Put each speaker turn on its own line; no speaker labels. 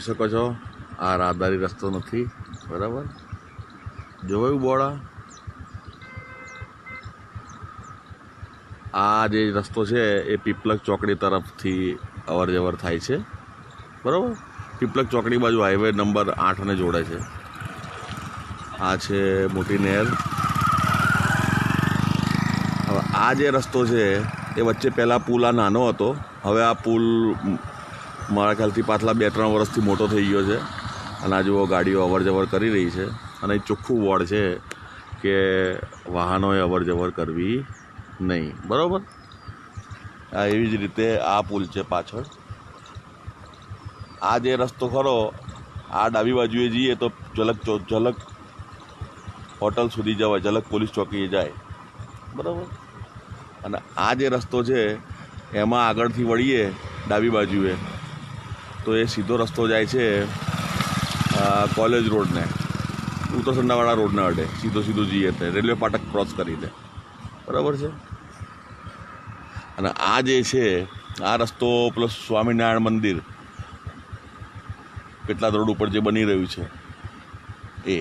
જોઈ શકો છો આ રાહદારી રસ્તો નથી, બરાબર? જોયું બોર્ડ? આ જે રસ્તો છે એ પીપલક ચોકડી તરફથી અવર જવર થાય છે, બરાબર? પીપલક ચોકડી બાજુ હાઈવે નંબર 8ને જોડે છે. આ છે મોટી નહેર. હવે આ જે રસ્તો છે એ વચ્ચે પહેલાં પુલ આ નાનો હતો, હવે આ પુલ મારા ખ્યાલથી પાછલા 2-3 વર્ષથી મોટો થઈ ગયો છે અને આ જુઓ ગાડીઓ અવર જવર કરી રહી છે. અને ચોખ્ખું બોર્ડ છે કે વાહનોએ અવર જવર કરવી નહીં, બરાબર? આ એવી જ રીતે આ પુલ છે પાછળ. આ જે રસ્તો ખરો આ ડાબી બાજુએ જઈએ તો ઝલક હોટલ સુધી જવાય, ઝલક પોલીસ ચોકીએ જાય, બરાબર? અને આ જે રસ્તો છે એમાં આગળથી વળીએ ડાબી બાજુએ તો એ સીધો રસ્તો જાય છે કોલેજ રોડને, ઉત્તરસંડાવાળા રોડને અડે. સીધો જઈએ તો રેલવે ફાટક ક્રોસ કરીને, બરાબર છે? અને આ જે છે આ રસ્તો પ્લસ સ્વામિનારાયણ મંદિર પેટલાદ રોડ ઉપર જે બની રહ્યું છે એ